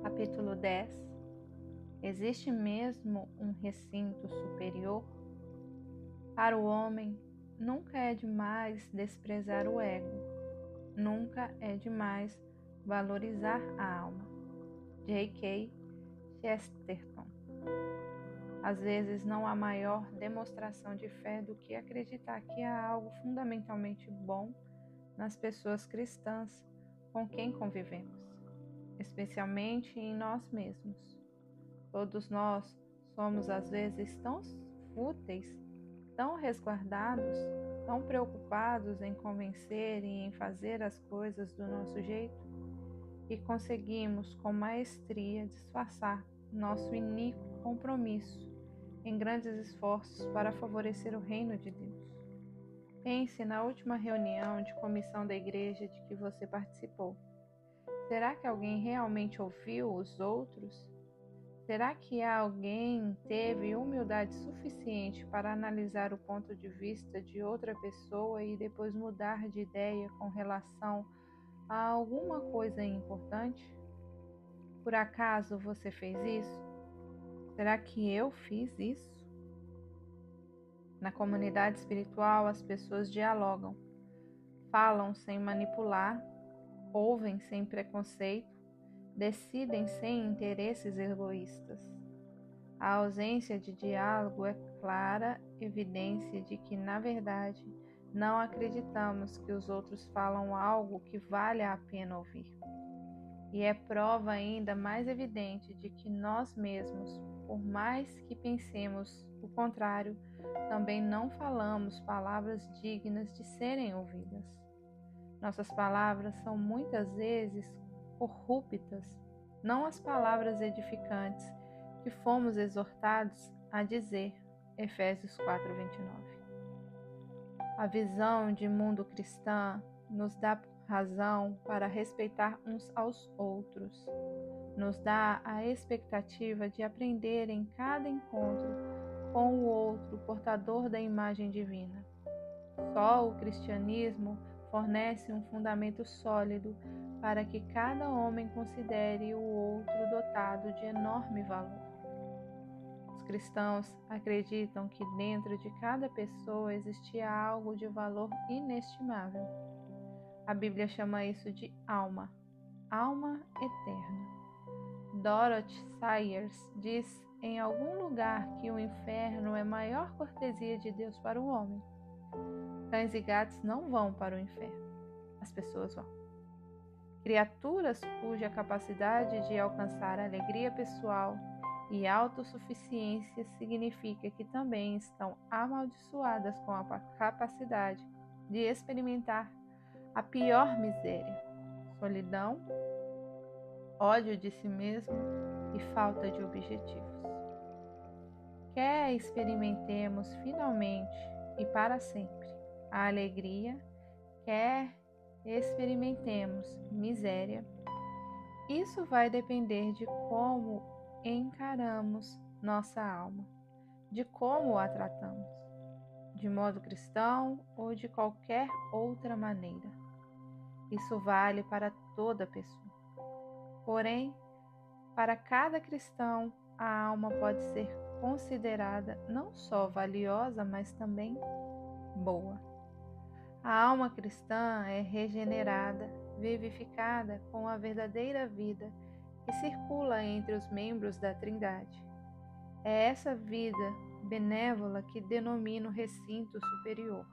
Capítulo 10. Existe mesmo um recinto superior? Para o homem, nunca é demais desprezar o ego, nunca é demais valorizar a alma. J.K. Chesterton. Às vezes não há maior demonstração de fé do que acreditar que há algo fundamentalmente bom nas pessoas cristãs com quem convivemos, especialmente em nós mesmos. Todos nós somos às vezes tão fúteis, tão resguardados, tão preocupados em convencer e em fazer as coisas do nosso jeito, e conseguimos com maestria disfarçar nosso iníquo compromisso em grandes esforços para favorecer o reino de Deus. Pense na última reunião de comissão da igreja de que você participou. Será que alguém realmente ouviu os outros? Será que alguém teve humildade suficiente para analisar o ponto de vista de outra pessoa e depois mudar de ideia com relação a alguma coisa importante? Por acaso você fez isso? Será que eu fiz isso? Na comunidade espiritual, as pessoas dialogam, falam sem manipular, ouvem sem preconceito, decidem sem interesses egoístas. A ausência de diálogo é clara evidência de que, na verdade, não acreditamos que os outros falam algo que vale a pena ouvir. E é prova ainda mais evidente de que nós mesmos, por mais que pensemos o contrário, também não falamos palavras dignas de serem ouvidas. Nossas palavras são muitas vezes corruptas, não as palavras edificantes que fomos exortados a dizer. Efésios 4:29. A visão de mundo cristã nos dá razão para respeitar uns aos outros, nos dá a expectativa de aprender em cada encontro com o outro portador da imagem divina. Só o cristianismo fornece um fundamento sólido para que cada homem considere o outro dotado de enorme valor. Os cristãos acreditam que dentro de cada pessoa existia algo de valor inestimável. A Bíblia chama isso de alma eterna. Dorothy Sayers diz em algum lugar que o inferno é a maior cortesia de Deus para o homem. Cães e gatos não vão para o inferno, as pessoas vão. Criaturas cuja capacidade de alcançar alegria pessoal e autossuficiência significa que também estão amaldiçoadas com a capacidade de experimentar a pior miséria, solidão, ódio de si mesmo e falta de objetivos. Quer experimentemos finalmente e para sempre a alegria, quer experimentemos miséria, isso vai depender de como encaramos nossa alma, de como a tratamos, de modo cristão ou de qualquer outra maneira. Isso vale para toda pessoa. Porém, para cada cristão, a alma pode ser considerada não só valiosa, mas também boa. A alma cristã é regenerada, vivificada com a verdadeira vida que circula entre os membros da Trindade. É essa vida benévola que denomino recinto superior.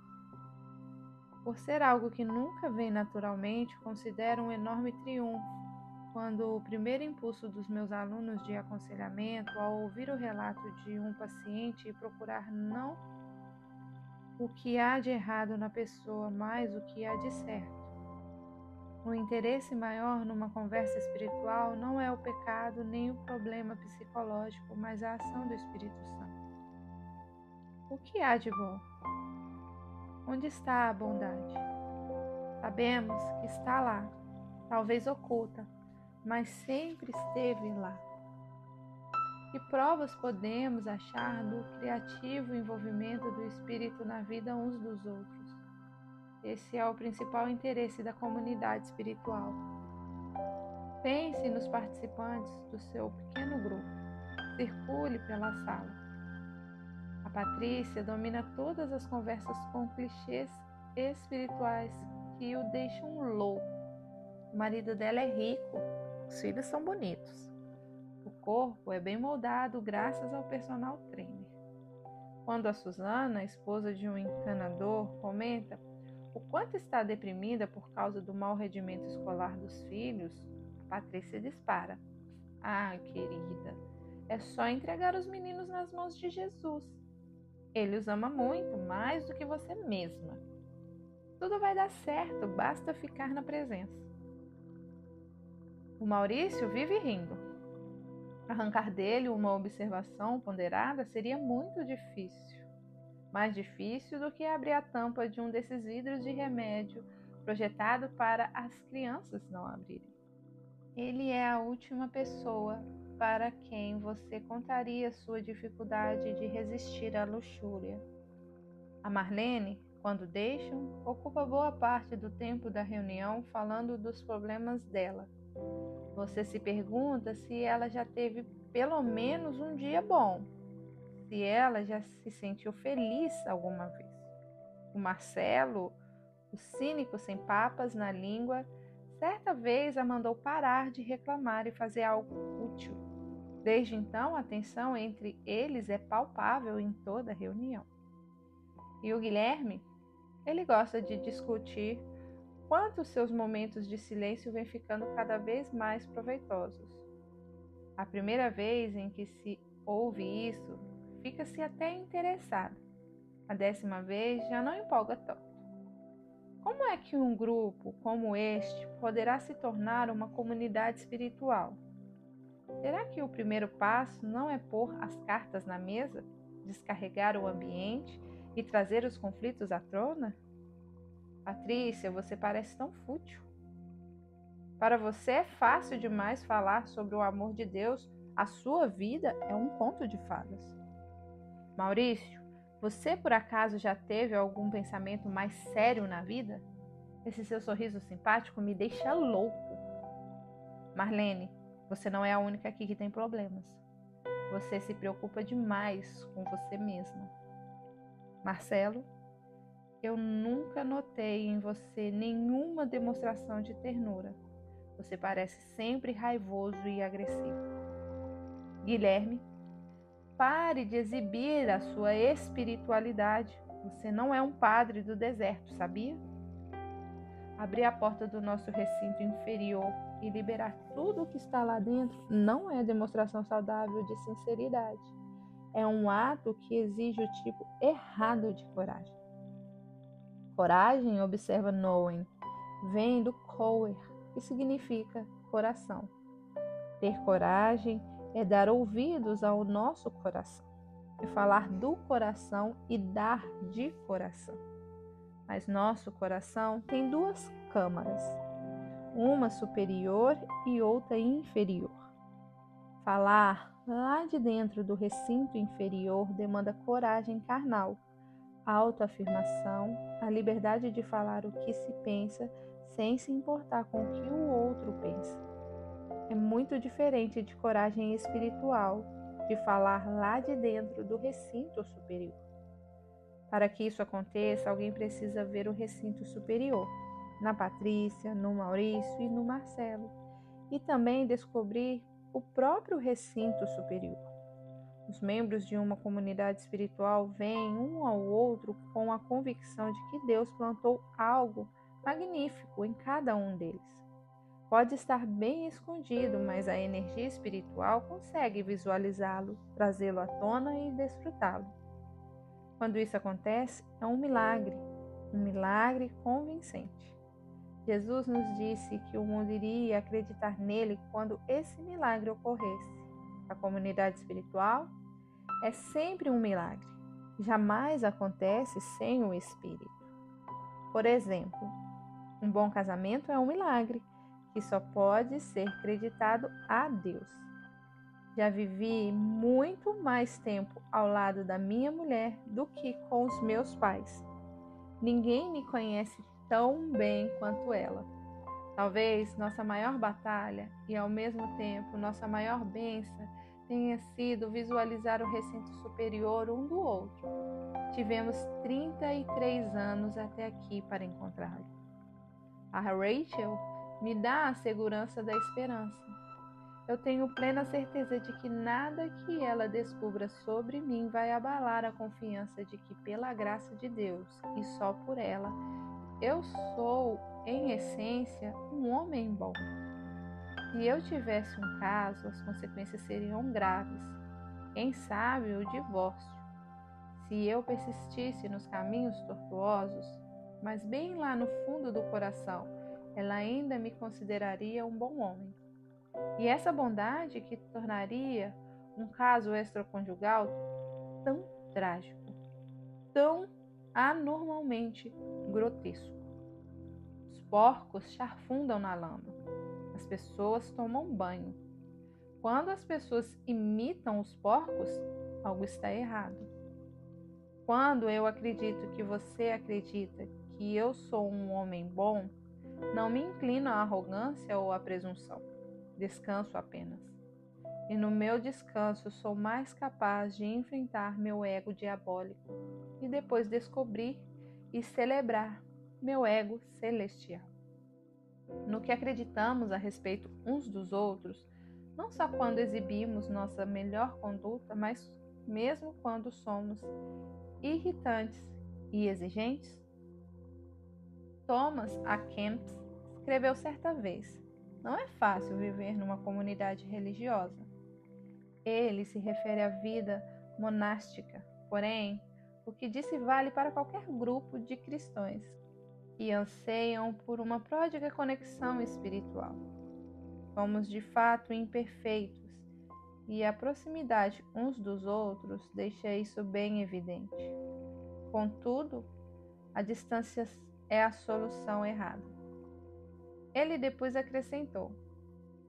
Por ser algo que nunca vem naturalmente, considero um enorme triunfo quando o primeiro impulso dos meus alunos de aconselhamento, ao ouvir o relato de um paciente e procurar não o que há de errado na pessoa, mas o que há de certo. O interesse maior numa conversa espiritual não é o pecado nem o problema psicológico, mas a ação do Espírito Santo. O que há de bom? Onde está a bondade? Sabemos que está lá, talvez oculta, mas sempre esteve lá. Que provas podemos achar do criativo envolvimento do Espírito na vida uns dos outros? Esse é o principal interesse da comunidade espiritual. Pense nos participantes do seu pequeno grupo. Circule pela sala. A Patrícia domina todas as conversas com clichês espirituais que o deixam louco. O marido dela é rico, os filhos são bonitos. O corpo é bem moldado graças ao personal trainer. Quando a Suzana, esposa de um encanador, comenta o quanto está deprimida por causa do mau rendimento escolar dos filhos, a Patrícia dispara. Ah, querida, é só entregar os meninos nas mãos de Jesus. Ele os ama muito, mais do que você mesma. Tudo vai dar certo, basta ficar na presença. O Maurício vive rindo. Arrancar dele uma observação ponderada seria muito difícil. Mais difícil do que abrir a tampa de um desses vidros de remédio projetado para as crianças não abrirem. Ele é a última pessoa para quem você contaria sua dificuldade de resistir à luxúria. A Marlene, quando deixam, ocupa boa parte do tempo da reunião falando dos problemas dela. Você se pergunta se ela já teve pelo menos um dia bom, se ela já se sentiu feliz alguma vez. O Marcelo, o cínico sem papas na língua, certa vez a mandou parar de reclamar e fazer algo útil. Desde então, a tensão entre eles é palpável em toda reunião. E o Guilherme? Ele gosta de discutir quanto seus momentos de silêncio vêm ficando cada vez mais proveitosos. A primeira vez em que se ouve isso, fica-se até interessado. A 10ª vez já não empolga tanto. Como é que um grupo como este poderá se tornar uma comunidade espiritual? Será que o primeiro passo não é pôr as cartas na mesa, descarregar o ambiente e trazer os conflitos à tona? Patrícia, você parece tão fútil. Para você é fácil demais falar sobre o amor de Deus. A sua vida é um conto de fadas. Maurício, você por acaso já teve algum pensamento mais sério na vida? Esse seu sorriso simpático me deixa louco. Marlene, você não é a única aqui que tem problemas. Você se preocupa demais com você mesma. Marcelo, eu nunca notei em você nenhuma demonstração de ternura. Você parece sempre raivoso e agressivo. Guilherme, pare de exibir a sua espiritualidade. Você não é um padre do deserto, sabia? Abrir a porta do nosso recinto inferior e liberar tudo o que está lá dentro não é demonstração saudável de sinceridade. É um ato que exige o tipo errado de coragem. Coragem, observa Nowen, vem do Coer, que significa coração. Ter coragem é dar ouvidos ao nosso coração, é falar do coração e dar de coração. Mas nosso coração tem 2 câmaras, uma superior e outra inferior. Falar lá de dentro do recinto inferior demanda coragem carnal, autoafirmação, a liberdade de falar o que se pensa sem se importar com o que o outro pensa. É muito diferente de coragem espiritual, de falar lá de dentro do recinto superior. Para que isso aconteça, alguém precisa ver o recinto superior, na Patrícia, no Maurício e no Marcelo, e também descobrir o próprio recinto superior. Os membros de uma comunidade espiritual veem um ao outro com a convicção de que Deus plantou algo magnífico em cada um deles. Pode estar bem escondido, mas a energia espiritual consegue visualizá-lo, trazê-lo à tona e desfrutá-lo. Quando isso acontece, é um milagre convincente. Jesus nos disse que o mundo iria acreditar nele quando esse milagre ocorresse. A comunidade espiritual é sempre um milagre. Jamais acontece sem o Espírito. Por exemplo, um bom casamento é um milagre que só pode ser acreditado a Deus. Já vivi muito mais tempo ao lado da minha mulher do que com os meus pais. Ninguém me conhece tão bem quanto ela. Talvez nossa maior batalha e, ao mesmo tempo, nossa maior bênção tenha sido visualizar o recinto superior um do outro. Tivemos 33 anos até aqui para encontrá-lo. A Rachel me dá a segurança da esperança. Eu tenho plena certeza de que nada que ela descubra sobre mim vai abalar a confiança de que, pela graça de Deus e só por ela, eu sou, em essência, um homem bom. Se eu tivesse um caso, as consequências seriam graves. Quem sabe o divórcio. Se eu persistisse nos caminhos tortuosos, mas bem lá no fundo do coração, ela ainda me consideraria um bom homem. E essa bondade que tornaria um caso extraconjugal tão trágico, tão anormalmente grotesco. Os porcos charfundam na lama. As pessoas tomam banho. Quando as pessoas imitam os porcos, algo está errado. Quando eu acredito que você acredita que eu sou um homem bom, não me inclino à arrogância ou à presunção. Descanso apenas. E no meu descanso sou mais capaz de enfrentar meu ego diabólico e depois descobrir e celebrar meu ego celestial. No que acreditamos a respeito uns dos outros, não só quando exibimos nossa melhor conduta, mas mesmo quando somos irritantes e exigentes? Thomas A. Kempis escreveu certa vez: não é fácil viver numa comunidade religiosa. Ele se refere à vida monástica, porém, o que disse vale para qualquer grupo de cristãos que anseiam por uma pródiga conexão espiritual. Somos de fato imperfeitos e a proximidade uns dos outros deixa isso bem evidente. Contudo, a distância é a solução errada. Ele depois acrescentou: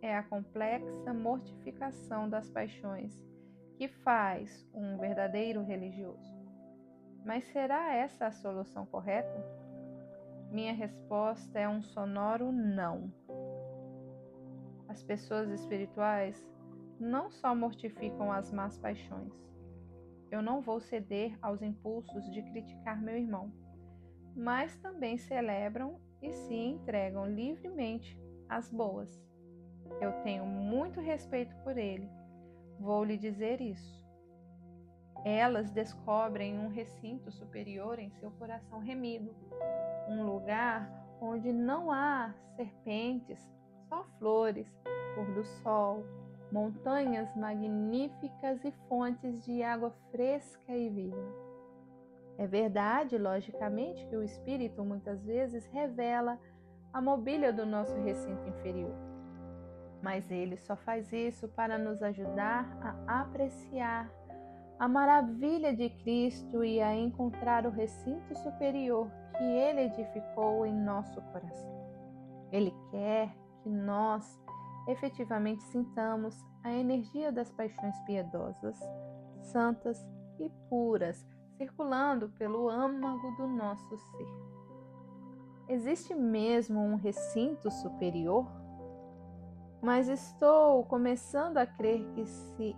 é a complexa mortificação das paixões que faz um verdadeiro religioso. Mas será essa a solução correta? Minha resposta é um sonoro não. As pessoas espirituais não só mortificam as más paixões. Eu não vou ceder aos impulsos de criticar meu irmão, mas também celebram e se entregam livremente às boas. Eu tenho muito respeito por ele. Vou lhe dizer isso. Elas descobrem um recinto superior em seu coração remido, um lugar onde não há serpentes, só flores, pôr do sol, montanhas magníficas e fontes de água fresca e viva. É verdade, logicamente, que o espírito muitas vezes revela a mobília do nosso recinto inferior. Mas ele só faz isso para nos ajudar a apreciar a maravilha de Cristo e a encontrar o recinto superior que ele edificou em nosso coração. Ele quer que nós efetivamente sintamos a energia das paixões piedosas, santas e puras, circulando pelo âmago do nosso ser. Existe mesmo um recinto superior? Mas estou começando a crer que se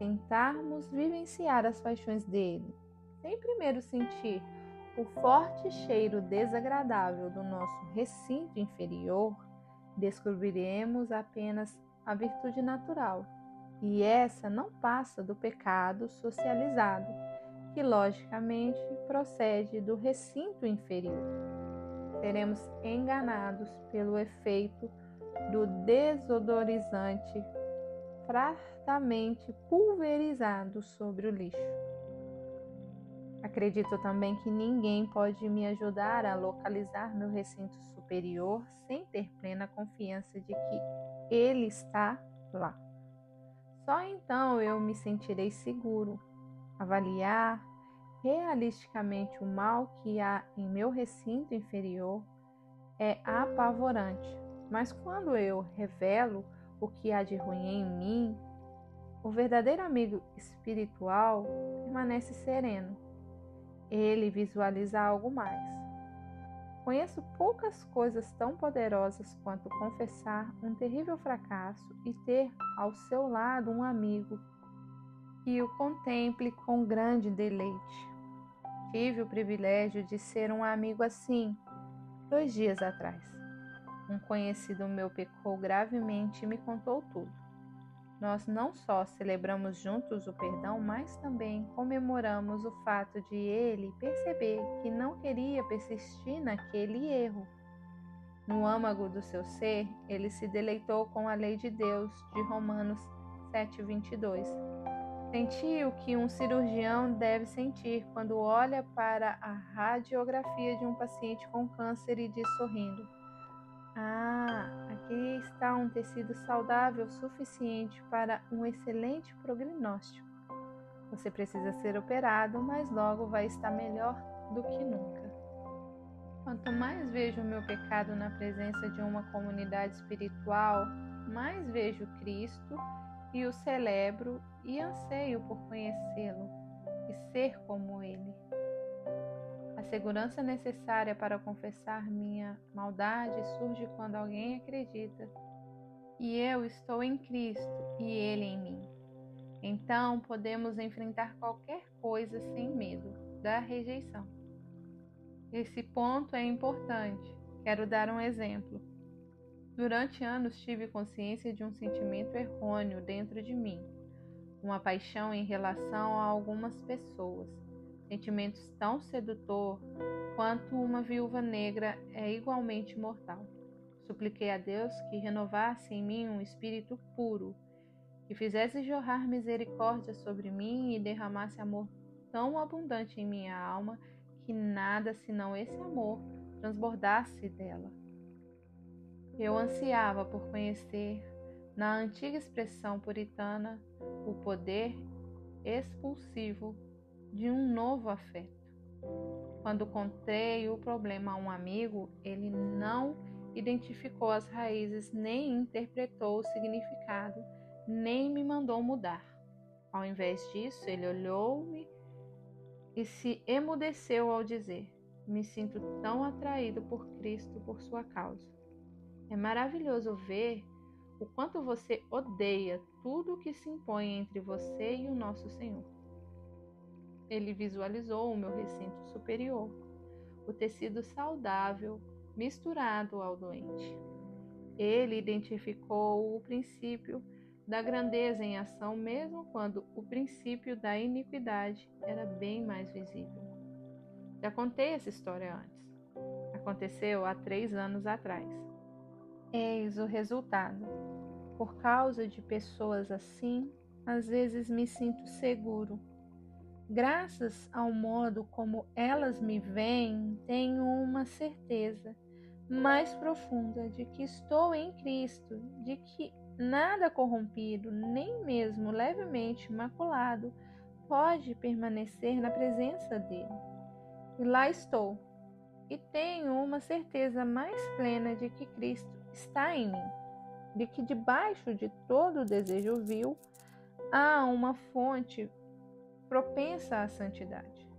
tentarmos vivenciar as paixões dele, sem primeiro sentir o forte cheiro desagradável do nosso recinto inferior, descobriremos apenas a virtude natural, e essa não passa do pecado socializado, que logicamente procede do recinto inferior. Seremos enganados pelo efeito do desodorizante fartamente pulverizado sobre o lixo. Acredito também que ninguém pode me ajudar a localizar meu recinto superior sem ter plena confiança de que ele está lá. Só então eu me sentirei seguro. Avaliar realisticamente o mal que há em meu recinto inferior é apavorante, mas quando eu revelo o que há de ruim em mim, o verdadeiro amigo espiritual permanece sereno. Ele visualiza algo mais. Conheço poucas coisas tão poderosas quanto confessar um terrível fracasso e ter ao seu lado um amigo que o contemple com grande deleite. Tive o privilégio de ser um amigo assim 2 dias atrás. Um conhecido meu pecou gravemente e me contou tudo. Nós não só celebramos juntos o perdão, mas também comemoramos o fato de ele perceber que não queria persistir naquele erro. No âmago do seu ser, ele se deleitou com a lei de Deus de Romanos 7:22. Sentiu o que um cirurgião deve sentir quando olha para a radiografia de um paciente com câncer e diz sorrindo: aqui está um tecido saudável suficiente para um excelente prognóstico. Você precisa ser operado, mas logo vai estar melhor do que nunca. Quanto mais vejo o meu pecado na presença de uma comunidade espiritual, mais vejo Cristo e o celebro e anseio por conhecê-lo e ser como Ele. A segurança necessária para confessar minha maldade surge quando alguém acredita que eu estou em Cristo e Ele em mim. Então podemos enfrentar qualquer coisa sem medo da rejeição. Esse ponto é importante. Quero dar um exemplo. Durante anos tive consciência de um sentimento errôneo dentro de mim, uma paixão em relação a algumas pessoas. Sentimentos tão sedutor quanto uma viúva negra é igualmente mortal. Supliquei a Deus que renovasse em mim um espírito puro, que fizesse jorrar misericórdia sobre mim e derramasse amor tão abundante em minha alma que nada senão esse amor transbordasse dela. Eu ansiava por conhecer, na antiga expressão puritana, o poder expulsivo de um novo afeto. Quando contei o problema a um amigo, ele não identificou as raízes, nem interpretou o significado, nem me mandou mudar. Ao invés disso, ele olhou-me e se emudeceu ao dizer: me sinto tão atraído por Cristo por sua causa. É maravilhoso ver o quanto você odeia tudo o que se impõe entre você e o nosso Senhor. Ele visualizou o meu recinto superior, o tecido saudável misturado ao doente. Ele identificou o princípio da grandeza em ação, mesmo quando o princípio da iniquidade era bem mais visível. Já contei essa história antes. Aconteceu há 3 anos atrás. Eis o resultado. Por causa de pessoas assim, às vezes me sinto seguro. Graças ao modo como elas me veem, tenho uma certeza mais profunda de que estou em Cristo, de que nada corrompido, nem mesmo levemente maculado, pode permanecer na presença dele. E lá estou, e tenho uma certeza mais plena de que Cristo está em mim, de que debaixo de todo desejo vil há uma fonte propensa à santidade.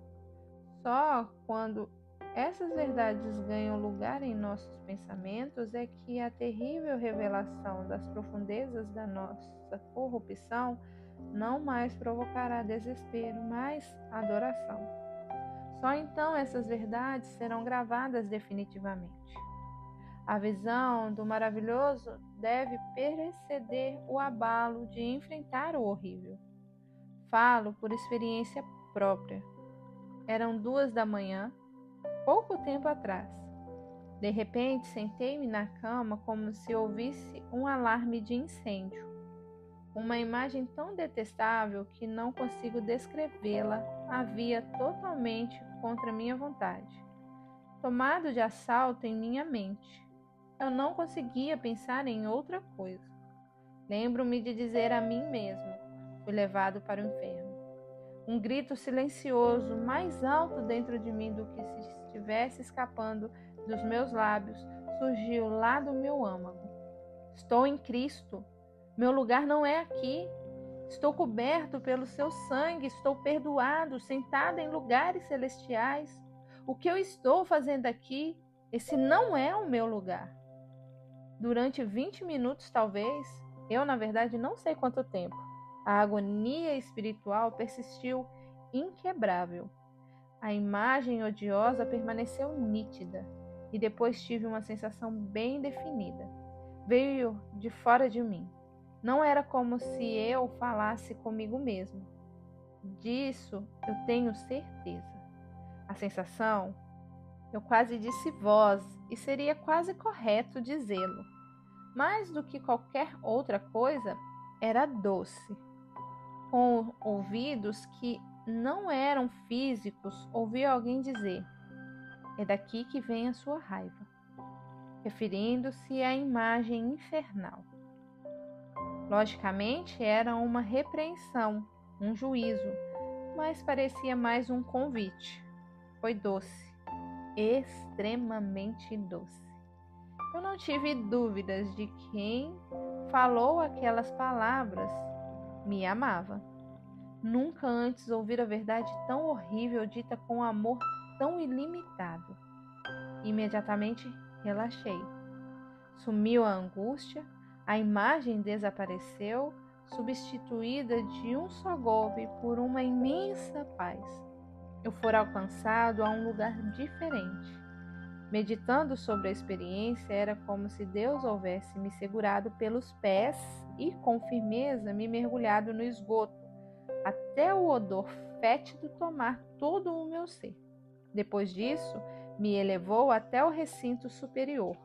Só quando essas verdades ganham lugar em nossos pensamentos é que a terrível revelação das profundezas da nossa corrupção não mais provocará desespero, mas adoração. Só então essas verdades serão gravadas definitivamente. A visão do maravilhoso deve preceder o abalo de enfrentar o horrível. Falo por experiência própria. Eram 2 da manhã, pouco tempo atrás. De repente, sentei-me na cama como se ouvisse um alarme de incêndio. Uma imagem tão detestável que não consigo descrevê-la havia totalmente contra minha vontade, tomado de assalto em minha mente. Eu não conseguia pensar em outra coisa. Lembro-me de dizer a mim mesmo: fui levado para o inferno. Um grito silencioso, mais alto dentro de mim do que se estivesse escapando dos meus lábios, surgiu lá do meu âmago. Estou em Cristo. Meu lugar não é aqui. Estou coberto pelo seu sangue, estou perdoado, sentado em lugares celestiais. O que eu estou fazendo aqui? Esse não é o meu lugar. Durante 20 minutos, talvez, eu, na verdade, não sei quanto tempo, a agonia espiritual persistiu inquebrável. A imagem odiosa permaneceu nítida e depois tive uma sensação bem definida. Veio de fora de mim. Não era como se eu falasse comigo mesmo. Disso eu tenho certeza. A sensação, eu quase disse voz, e seria quase correto dizê-lo. Mais do que qualquer outra coisa, era doce. Com ouvidos que não eram físicos, ouvi alguém dizer: "É daqui que vem a sua raiva", referindo-se à imagem infernal. Logicamente, era uma repreensão, um juízo, mas parecia mais um convite. Foi doce, extremamente doce. Eu não tive dúvidas de que quem falou aquelas palavras me amava. Nunca antes ouvi a verdade tão horrível dita com amor tão ilimitado. Imediatamente relaxei. Sumiu a angústia, a imagem desapareceu, substituída de um só golpe por uma imensa paz. Eu fora alcançado a um lugar diferente. Meditando sobre a experiência, era como se Deus houvesse me segurado pelos pés e, com firmeza, me mergulhado no esgoto, até o odor fétido tomar todo o meu ser. Depois disso, me elevou até o recinto superior.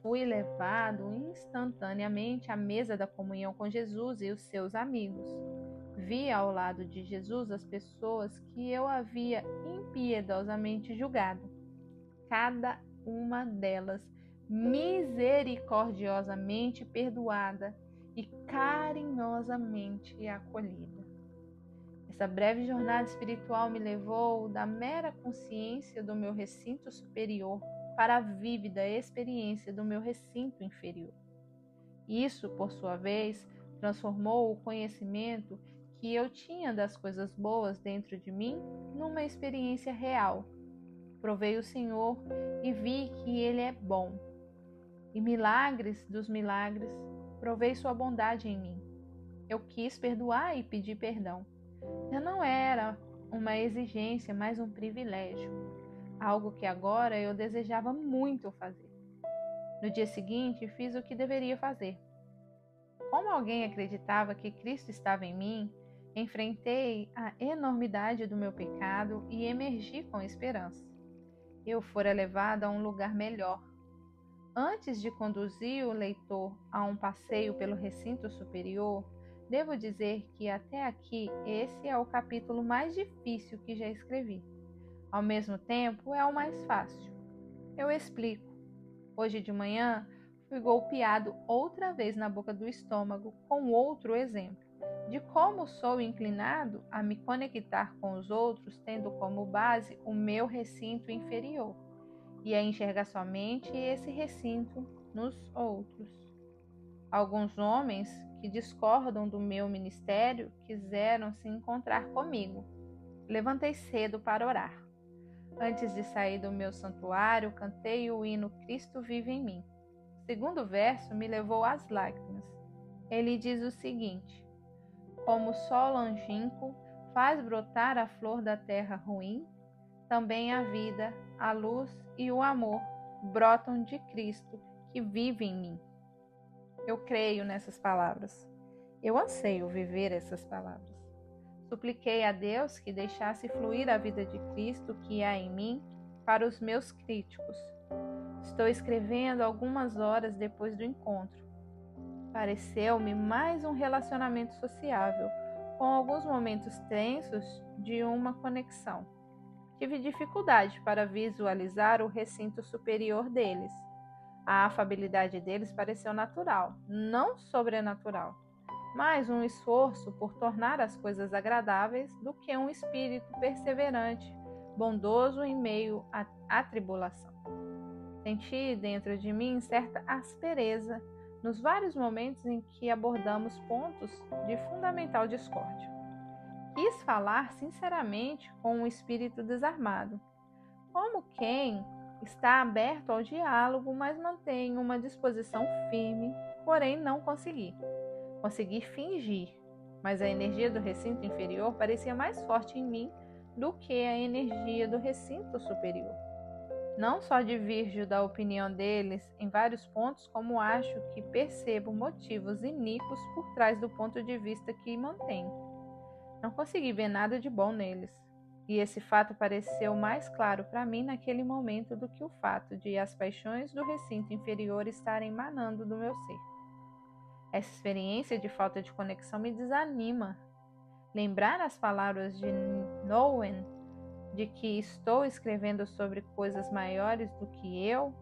Fui levado instantaneamente à mesa da comunhão com Jesus e os seus amigos. Vi ao lado de Jesus as pessoas que eu havia impiedosamente julgado. Cada uma delas misericordiosamente perdoada e carinhosamente acolhida. Essa breve jornada espiritual me levou da mera consciência do meu recinto superior para a vívida experiência do meu recinto inferior. Isso, por sua vez, transformou o conhecimento que eu tinha das coisas boas dentro de mim numa experiência real. Provei o Senhor e vi que Ele é bom. E milagres dos milagres, provei sua bondade em mim. Eu quis perdoar e pedir perdão. Já não era uma exigência, mas um privilégio. Algo que agora eu desejava muito fazer. No dia seguinte, fiz o que deveria fazer. Como alguém acreditava que Cristo estava em mim, enfrentei a enormidade do meu pecado e emergi com esperança. Eu fora levado a um lugar melhor. Antes de conduzir o leitor a um passeio pelo recinto superior, devo dizer que até aqui esse é o capítulo mais difícil que já escrevi. Ao mesmo tempo, é o mais fácil. Eu explico. Hoje de manhã, fui golpeado outra vez na boca do estômago com outro exemplo de como sou inclinado a me conectar com os outros, tendo como base o meu recinto inferior, e a enxergar somente esse recinto nos outros. Alguns homens que discordam do meu ministério quiseram se encontrar comigo. Levantei cedo para orar. Antes de sair do meu santuário, cantei o hino Cristo vive em mim. O segundo verso me levou às lágrimas. Ele diz o seguinte: como o sol longínquo faz brotar a flor da terra ruim, também a vida, a luz e o amor brotam de Cristo que vive em mim. Eu creio nessas palavras. Eu anseio viver essas palavras. Supliquei a Deus que deixasse fluir a vida de Cristo que há em mim para os meus críticos. Estou escrevendo algumas horas depois do encontro. Pareceu-me mais um relacionamento sociável, com alguns momentos tensos de uma conexão. Tive dificuldade para visualizar o recinto superior deles. A afabilidade deles pareceu natural, não sobrenatural, mais um esforço por tornar as coisas agradáveis do que um espírito perseverante, bondoso em meio à tribulação. Senti dentro de mim certa aspereza nos vários momentos em que abordamos pontos de fundamental discórdia. Quis falar sinceramente com um espírito desarmado, como quem Está aberto ao diálogo, mas mantém uma disposição firme, porém não consegui. Consegui fingir, mas a energia do recinto inferior parecia mais forte em mim do que a energia do recinto superior. Não só divirjo da opinião deles em vários pontos, como acho que percebo motivos iníquos por trás do ponto de vista que mantenho. Não consegui ver nada de bom neles, e esse fato pareceu mais claro para mim naquele momento do que o fato de as paixões do recinto inferior estarem emanando do meu ser. Essa experiência de falta de conexão me desanima. Lembrar as palavras de Nowen de que estou escrevendo sobre coisas maiores do que eu,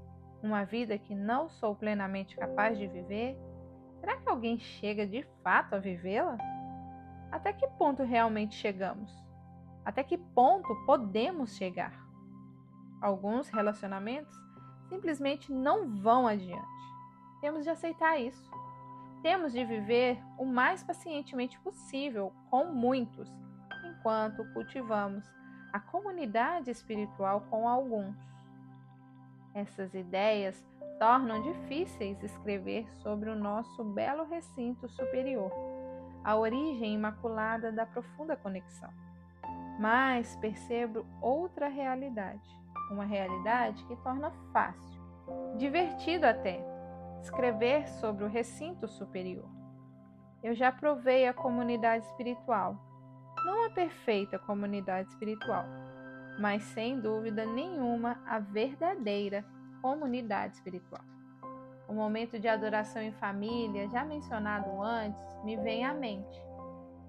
uma vida que não sou plenamente capaz de viver, será que alguém chega de fato a vivê-la? Até que ponto realmente chegamos? Até que ponto podemos chegar? Alguns relacionamentos simplesmente não vão adiante. Temos de aceitar isso. Temos de viver o mais pacientemente possível com muitos, enquanto cultivamos a comunidade espiritual com alguns. Essas ideias tornam difíceis escrever sobre o nosso belo recinto superior, a origem imaculada da profunda conexão. Mas percebo outra realidade, uma realidade que torna fácil, divertido até, escrever sobre o recinto superior. Eu já provei a comunidade espiritual, não a perfeita comunidade espiritual, mas sem dúvida nenhuma a verdadeira comunidade espiritual. O momento de adoração em família, já mencionado antes, me vem à mente.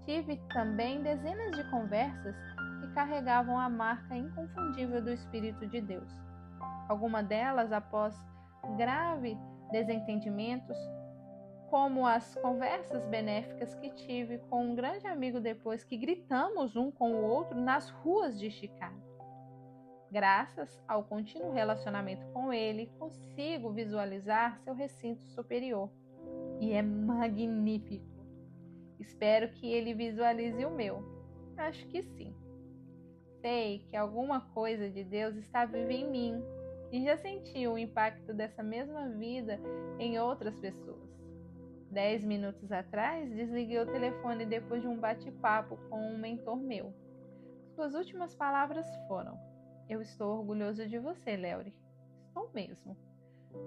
Tive também dezenas de conversas que carregavam a marca inconfundível do Espírito de Deus. Algumas delas após grave desentendimentos, como as conversas benéficas que tive com um grande amigo depois que gritamos um com o outro nas ruas de Chicago. Graças ao contínuo relacionamento com ele, consigo visualizar seu recinto superior. E é magnífico. Espero que ele visualize o meu. Acho que sim. Sei que alguma coisa de Deus está viva em mim e já senti o impacto dessa mesma vida em outras pessoas. 10 minutos atrás, desliguei o telefone depois de um bate-papo com um mentor meu. Suas últimas palavras foram: "Eu estou orgulhoso de você, Léury. Estou mesmo.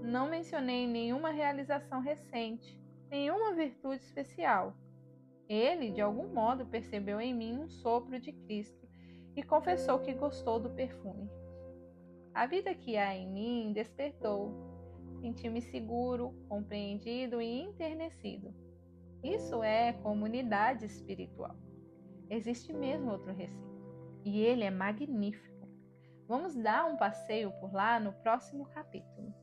Não mencionei nenhuma realização recente, nenhuma virtude especial. Ele, de algum modo, percebeu em mim um sopro de Cristo e confessou que gostou do perfume. A vida que há em mim despertou. Senti-me seguro, compreendido e enternecido. Isso é comunidade espiritual. Existe mesmo outro recinto. E ele é magnífico. Vamos dar um passeio por lá no próximo capítulo."